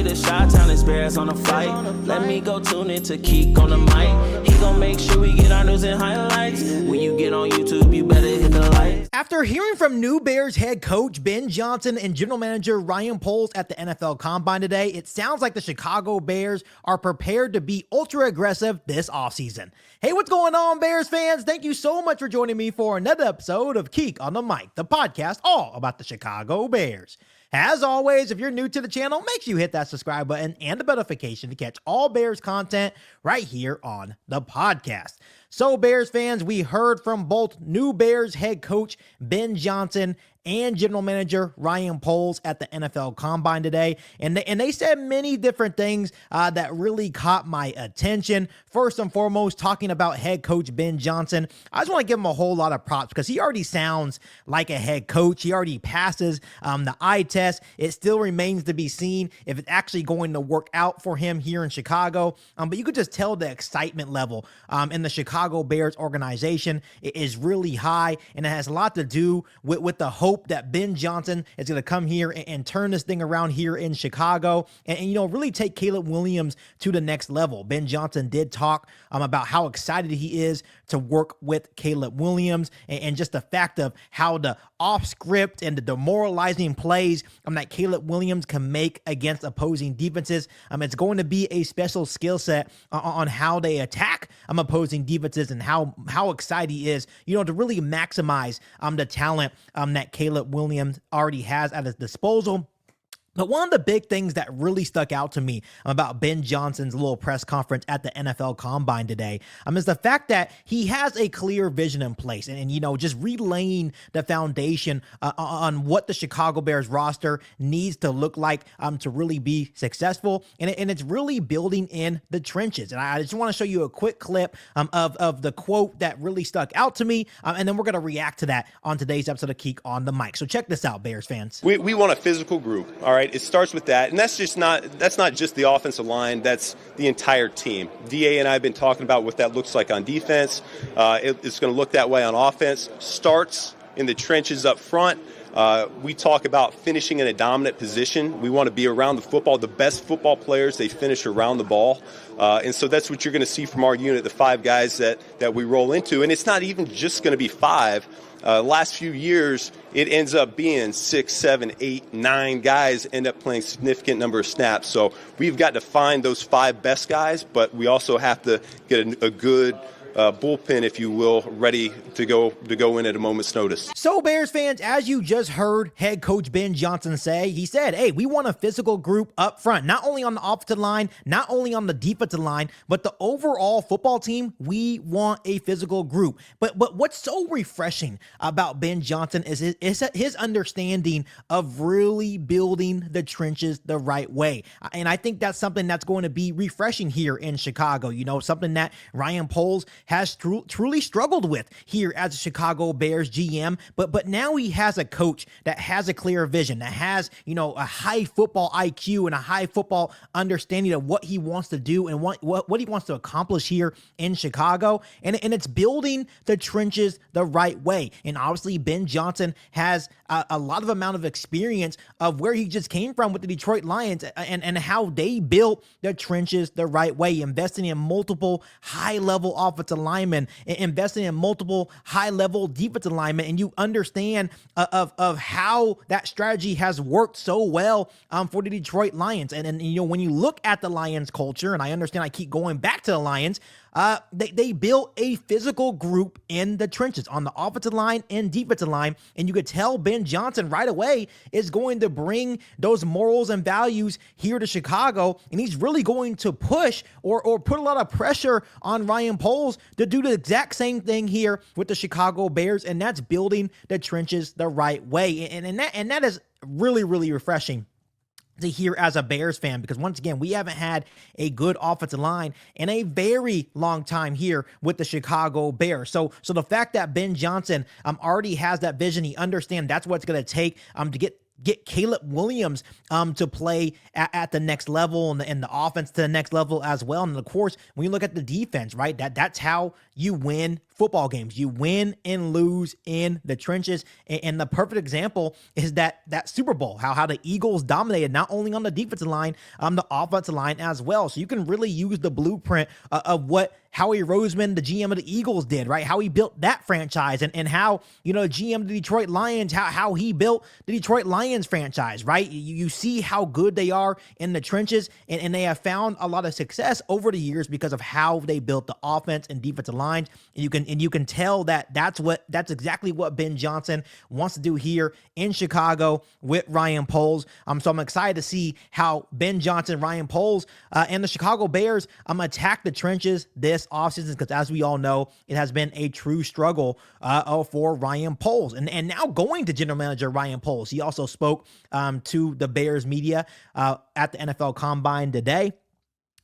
the Chi-Town experience on the flight. Let me go tune in to KIEQ on the mic. He gon' make sure we get our news and highlights. When you get on YouTube, you better hit the like. After hearing from new Bears head coach Ben Johnson and general manager Ryan Poles at the NFL Combine today, it sounds like the Chicago Bears are prepared to be ultra aggressive this offseason. Hey, what's going on, Bears fans? Thank you so much for joining me for another episode of KIEQ on the Mic, the podcast all about the Chicago Bears. As always, if you're new to the channel, make sure you hit that subscribe button and the notification to catch all Bears content right here on the podcast. So, Bears fans, we heard from both new Bears head coach Ben Johnson and general manager Ryan Poles at the NFL Combine today, and they said many different things that really caught my attention. First and foremost, talking about head coach Ben Johnson, I just want to give him a whole lot of props because he already sounds like a head coach. He already passes the eye test. It still remains to be seen if it's actually going to work out for him here in Chicago, but you could just tell the excitement level in the Chicago Bears organization is really high, and it has a lot to do with the hope that Ben Johnson is going to come here and turn this thing around here in Chicago and really take Caleb Williams to the next level. Ben Johnson did talk about how excited he is to work with Caleb Williams and just the fact of how the off script and the demoralizing plays that Caleb Williams can make against opposing defenses. It's going to be a special skill set on how they attack opposing defenses and how excited he is, to really maximize the talent that Caleb Williams already has at his disposal. But one of the big things that really stuck out to me about Ben Johnson's little press conference at the NFL Combine today is the fact that he has a clear vision in place and just relaying the foundation on what the Chicago Bears roster needs to look like to really be successful. And it's really building in the trenches. And I just want to show you a quick clip of the quote that really stuck out to me. And then we're going to react to that on today's episode of KIEQ on the Mic. So check this out, Bears fans. We want a physical group, all right? It starts with that, and that's not just the offensive line. That's the entire team. DA and I have been talking about what that looks like on defense. It's going to look that way on offense. Starts in the trenches up front. We talk about finishing in a dominant position. We want to be around the football. The best football players, they finish around the ball. And so that's what you're going to see from our unit, the 5 guys that we roll into. And it's not even just going to be 5. Last few years, it ends up being 6, 7, 8, 9 guys end up playing significant number of snaps. So we've got to find those 5 best guys, but we also have to get a good bullpen, if you will, ready to go in at a moment's notice. So, Bears fans, as you just heard head coach Ben Johnson say, he said, hey, we want a physical group up front, not only on the offensive line, not only on the defensive line, but the overall football team. We want a physical group. But what's so refreshing about Ben Johnson is his understanding of really building the trenches the right way. And I think that's something that's going to be refreshing here in Chicago. Something that Ryan Poles has truly struggled with here as a Chicago Bears GM, but now he has a coach that has a clear vision, that has, a high football IQ and a high football understanding of what he wants to do and what he wants to accomplish here in Chicago. And it's building the trenches the right way. And obviously Ben Johnson has a lot of amount of experience of where he just came from with the Detroit Lions and how they built the trenches the right way, investing in multiple high-level offensive linemen, investing in multiple high-level defensive linemen, and you understand of how that strategy has worked so well for the Detroit Lions. And when you look at the Lions culture, and I understand I keep going back to the Lions, they built a physical group in the trenches on the offensive line and defensive line, and you could tell Ben Johnson right away is going to bring those morals and values here to Chicago, and he's really going to push or put a lot of pressure on Ryan Poles to do the exact same thing here with the Chicago Bears, and that's building the trenches the right way, and that is really, really refreshing to hear as a Bears fan, because once again, we haven't had a good offensive line in a very long time here with the Chicago Bears. So the fact that Ben Johnson already has that vision, he understands that's what it's going to take to get Caleb Williams to play at the next level and the offense to the next level as well. And of course, when you look at the defense, right, that's how you win football games. You win and lose in the trenches. And the perfect example is that Super Bowl, how the Eagles dominated not only on the defensive line, the offensive line as well. So you can really use the blueprint of what Howie Roseman, the GM of the Eagles, did, right? How he built that franchise, and how, the GM of the Detroit Lions, how he built the Detroit Lions franchise, right? You see how good they are in the trenches, and they have found a lot of success over the years because of how they built the offense and defensive lines. And you can tell that that's exactly what Ben Johnson wants to do here in Chicago with Ryan Poles. So I'm excited to see how Ben Johnson, Ryan Poles, and the Chicago Bears attack the trenches this offseason, because as we all know, it has been a true struggle for Ryan Poles. And now going to general manager Ryan Poles, he also spoke to the Bears media at the NFL Combine today.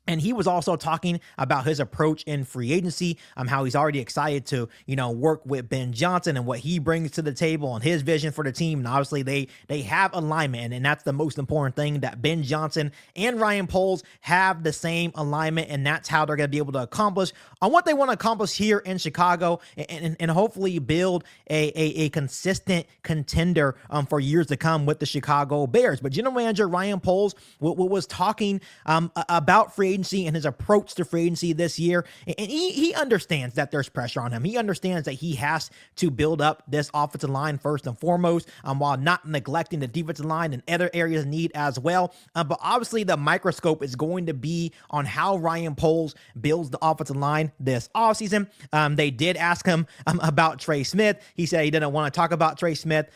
And he was also talking about his approach in free agency, how he's already excited to, work with Ben Johnson and what he brings to the table and his vision for the team. And obviously they have alignment, and that's the most important thing, that Ben Johnson and Ryan Poles have the same alignment, and that's how they're going to be able to accomplish on what they want to accomplish here in Chicago, and hopefully build a consistent contender for years to come with the Chicago Bears. But general manager Ryan Poles was talking about free agency and his approach to free agency this year. And he understands that there's pressure on him. He understands that he has to build up this offensive line first and foremost, while not neglecting the defensive line and other areas of need as well. But obviously the microscope is going to be on how Ryan Poles builds the offensive line this offseason. They did ask him about Trey Smith. He said he didn't want to talk about Trey Smith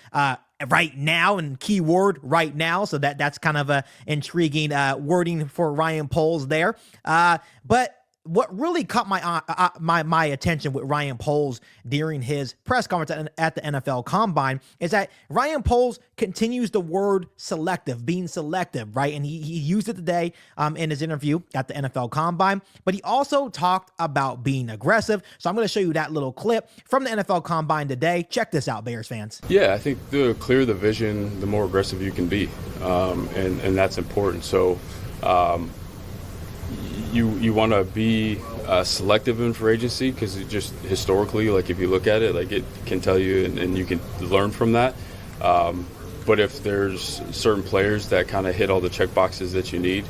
right now, and keyword right now. So that's kind of a intriguing wording for Ryan Poles there. But what really caught my attention with Ryan Poles during his press conference at the NFL Combine is that Ryan Poles continues the word selective, being selective, right? And he used it today in his interview at the NFL Combine, but he also talked about being aggressive. So I'm going to show you that little clip from the NFL Combine today. Check this out, Bears fans. Yeah, I think the clearer the vision, the more aggressive you can be, and that's important. So you want to be selective in free agency, because it just historically, like if you look at it, like it can tell you, and you can learn from that. But if there's certain players that kind of hit all the check boxes that you need,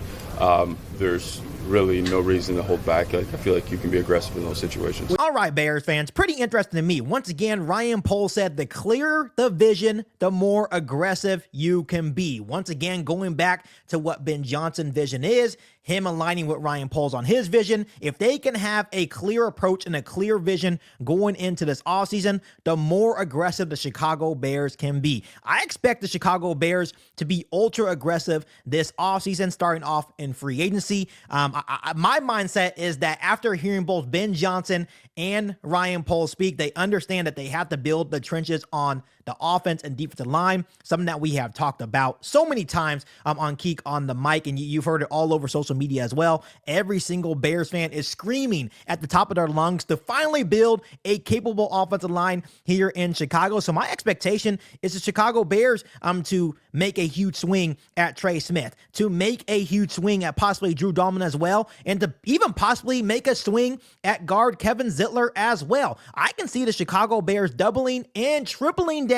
there's really no reason to hold back. Like, I feel like you can be aggressive in those situations. All right, Bears fans, pretty interesting to me. Once again, Ryan Poles said the clearer the vision, the more aggressive you can be. Once again, going back to what Ben Johnson's vision is, him aligning with Ryan Poles on his vision. If they can have a clear approach and a clear vision going into this offseason, the more aggressive the Chicago Bears can be. I expect the Chicago Bears to be ultra aggressive this offseason, starting off in free agency. My mindset is that after hearing both Ben Johnson and Ryan Poles speak, they understand that they have to build the trenches on the offense and defensive line, something that we have talked about so many times on KIEQ on the mic, and you've heard it all over social media as well. Every single Bears fan is screaming at the top of their lungs to finally build a capable offensive line here in Chicago. So my expectation is the Chicago Bears to make a huge swing at Trey Smith, to make a huge swing at possibly Drew Dalman as well, and to even possibly make a swing at guard Kevin Zeitler as well. I can see the Chicago Bears doubling and tripling down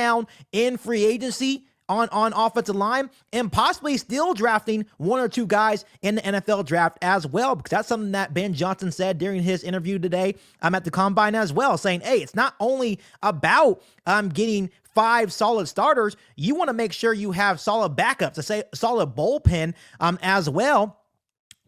in free agency on offensive line, and possibly still drafting one or two guys in the NFL draft as well, because that's something that Ben Johnson said during his interview today at the Combine as well, saying, hey, it's not only about getting 5 solid starters, you want to make sure you have solid backups, a solid bullpen as well.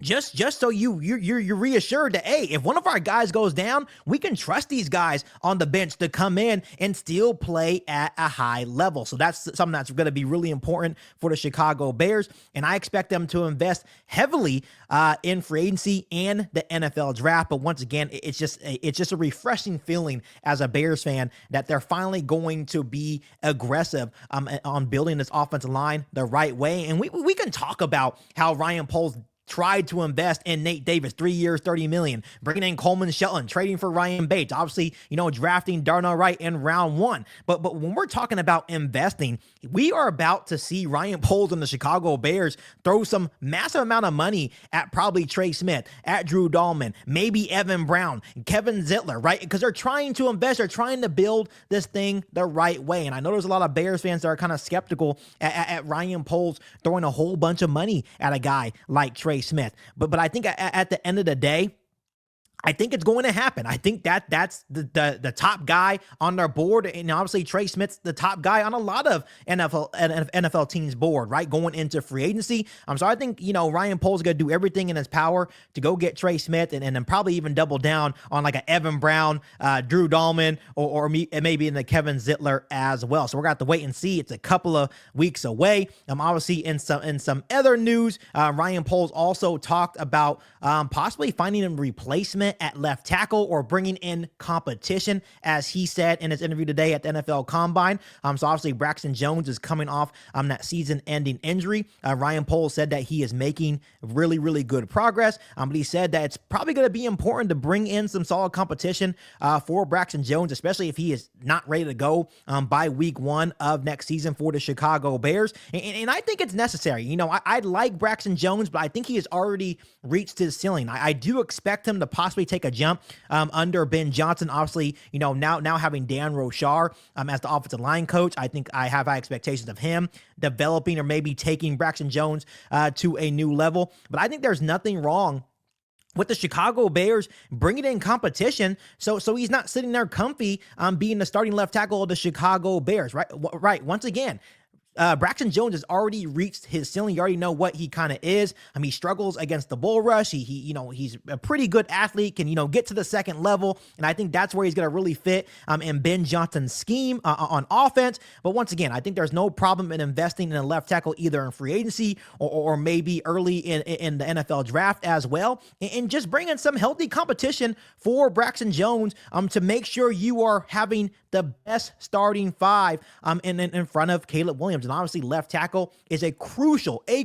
Just so you're reassured that, hey, if one of our guys goes down, we can trust these guys on the bench to come in and still play at a high level. So that's something that's going to be really important for the Chicago Bears, and I expect them to invest heavily in free agency and the NFL draft. But once again, it's just a refreshing feeling as a Bears fan that they're finally going to be aggressive on building this offensive line the right way. And we can talk about how Ryan Poles tried to invest in Nate Davis, 3 years, $30 million, bringing in Coleman Shelton, trading for Ryan Bates, obviously, drafting Darnell Wright in round 1. But when we're talking about investing, we are about to see Ryan Poles and the Chicago Bears throw some massive amount of money at probably Trey Smith, at Drew Dahlman, maybe Evan Brown, Kevin Zittler, right? Because they're trying to invest, they're trying to build this thing the right way. And I know there's a lot of Bears fans that are kind of skeptical at Ryan Poles throwing a whole bunch of money at a guy like Trey Smith. But I think at the end of the day, I think it's going to happen. I think that's the top guy on their board, and obviously Trey Smith's the top guy on a lot of NFL teams' board, right? Going into free agency. So I think Ryan Poles is going to do everything in his power to go get Trey Smith, and then probably even double down on like a Evan Brown, Drew Dahlman, or maybe in the Kevin Zittler as well. So we're going to have to wait and see. It's a couple of weeks away. Obviously in some other news, Ryan Poles also talked about possibly finding a replacement at left tackle or bringing in competition, as he said in his interview today at the NFL Combine. So obviously Braxton Jones is coming off that season-ending injury. Ryan Poles said that he is making really, really good progress, but he said that it's probably going to be important to bring in some solid competition for Braxton Jones, especially if he is not ready to go by week 1 of next season for the Chicago Bears. And I think it's necessary. I like Braxton Jones, but I think he has already reached his ceiling. I do expect him to possibly take a jump under Ben Johnson. Obviously, now having Dan Rochar as the offensive line coach, I think I have high expectations of him developing or maybe taking Braxton Jones to a new level. But I think there's nothing wrong with the Chicago Bears bringing in competition, so he's not sitting there comfy being the starting left tackle of the Chicago Bears, right? Right. Once again, Braxton Jones has already reached his ceiling. You already know what he kind of is. He struggles against the bull rush. He's a pretty good athlete, can, get to the second level. And I think that's where he's going to really fit in Ben Johnson's scheme on offense. But once again, I think there's no problem in investing in a left tackle either in free agency or maybe early in the NFL draft as well. And just bring in some healthy competition for Braxton Jones to make sure you are having the best starting 5 in front of Caleb Williams. And obviously left tackle is a crucial a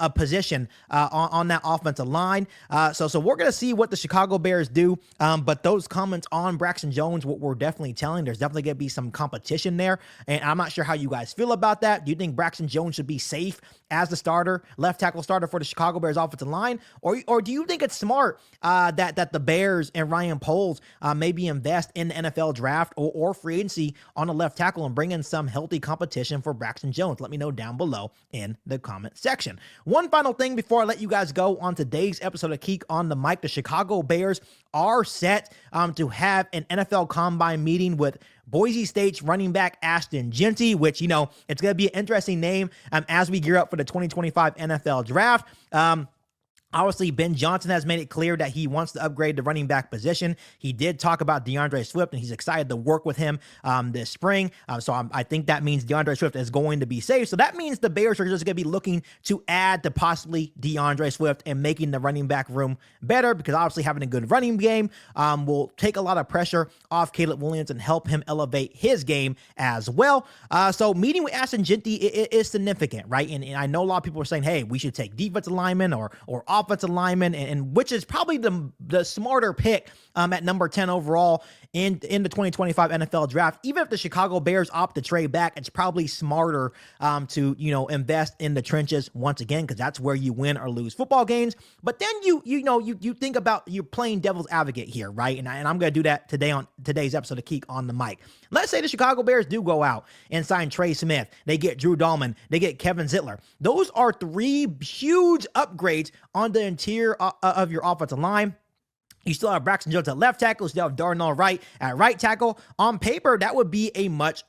position on that offensive line. So we're going to see what the Chicago Bears do. But those comments on Braxton Jones, what we're definitely telling, there's definitely going to be some competition there. And I'm not sure how you guys feel about that. Do you think Braxton Jones should be safe as the left tackle starter for the Chicago Bears offensive line? Or do you think it's smart that the Bears and Ryan Poles maybe invest in the NFL draft or free agency on the left tackle and bring in some healthy competition for Braxton Jones? Let me know down below in the comment section. One final thing before I let you guys go on today's episode of KIEQ on the Mic. The Chicago Bears are set to have an NFL Combine meeting with Boise State's running back Ashton Jeanty, which, it's going to be an interesting name as we gear up for the 2025 NFL Draft. Obviously, Ben Johnson has made it clear that he wants to upgrade the running back position. He did talk about DeAndre Swift, and he's excited to work with him this spring. So I think that means DeAndre Swift is going to be safe. So that means the Bears are just going to be looking to add to possibly DeAndre Swift and making the running back room better, because obviously having a good running game will take a lot of pressure off Caleb Williams and help him elevate his game as well. So meeting with Ashton Jeanty is significant, right? And I know a lot of people are saying, hey, we should take defensive linemen or offensive lineman, and which is probably the smarter pick at number 10 overall in the 2025 NFL Draft. Even if the Chicago Bears opt to trade back, it's probably smarter to invest in the trenches once again, because that's where you win or lose football games. But then you think about, you're playing devil's advocate here, right? And I'm going to do that today on today's episode of KIEQ on the Mic. Let's say the Chicago Bears do go out and sign Trey Smith. They get Drew Dahlman. They get Kevin Zittler. Those are 3 huge upgrades on the interior of your offensive line. You still have Braxton Jones at left tackle. You still have Darnell Wright at right tackle. On paper, that would be a much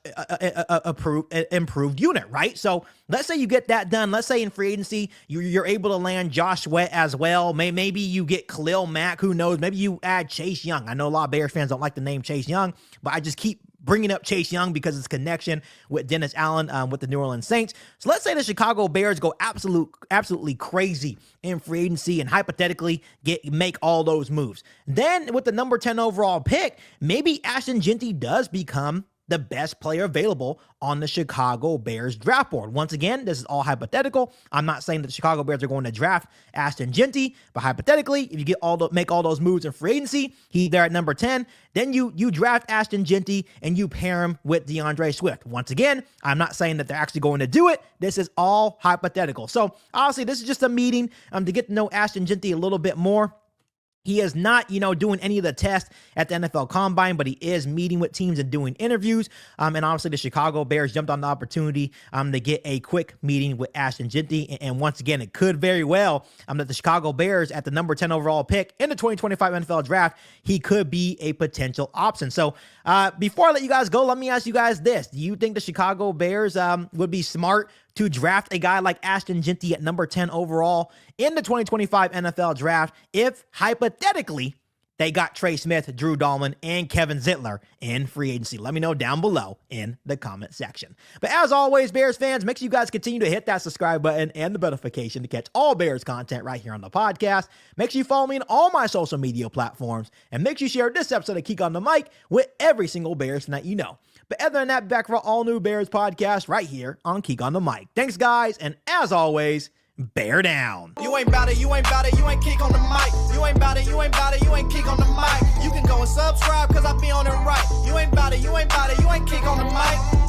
improved unit, right? So let's say you get that done. Let's say in free agency, you're able to land Josh Sweat as well. Maybe you get Khalil Mack. Who knows? Maybe you add Chase Young. I know a lot of Bears fans don't like the name Chase Young, but I just keep bringing up Chase Young because of his connection with Dennis Allen with the New Orleans Saints. So let's say the Chicago Bears go absolutely crazy in free agency and hypothetically make all those moves. Then with the number 10 overall pick, maybe Ashton Jeanty does become the best player available on the Chicago Bears draft board. Once again, this is all hypothetical. I'm not saying that the Chicago Bears are going to draft Ashton Jeanty, but hypothetically, if you make all those moves in free agency, he's there at number 10, then you draft Ashton Jeanty and you pair him with DeAndre Swift. Once again, I'm not saying that they're actually going to do it. This is all hypothetical. So obviously, this is just a meeting to get to know Ashton Jeanty a little bit more. He is not, doing any of the tests at the NFL Combine, but he is meeting with teams and doing interviews. And obviously, the Chicago Bears jumped on the opportunity to get a quick meeting with Ashton Jeanty. And once again, it could very well that the Chicago Bears at the number 10 overall pick in the 2025 NFL Draft, he could be a potential option. So before I let you guys go, let me ask you guys this. Do you think the Chicago Bears would be smart to draft a guy like Ashton Jeanty at number 10 overall in the 2025 NFL Draft if, hypothetically, they got Trey Smith, Drew Dahlman, and Kevin Zittler in free agency? Let me know down below in the comment section. But as always, Bears fans, make sure you guys continue to hit that subscribe button and the notification to catch all Bears content right here on the podcast. Make sure you follow me on all my social media platforms, and make sure you share this episode of KIEQ on the Mic with every single Bears fan that you know. But other than that, back for all new Bears podcast right here on KIEQ on the Mic. Thanks, guys, and as always, bear down. You ain't bout it, you ain't bout it, you ain't KIEQ on the mic. You ain't bout it, you ain't bout it, you ain't KIEQ on the mic. You can go and subscribe, cause I be on it right. You ain't bout it, you ain't bout it, you ain't KIEQ on the mic.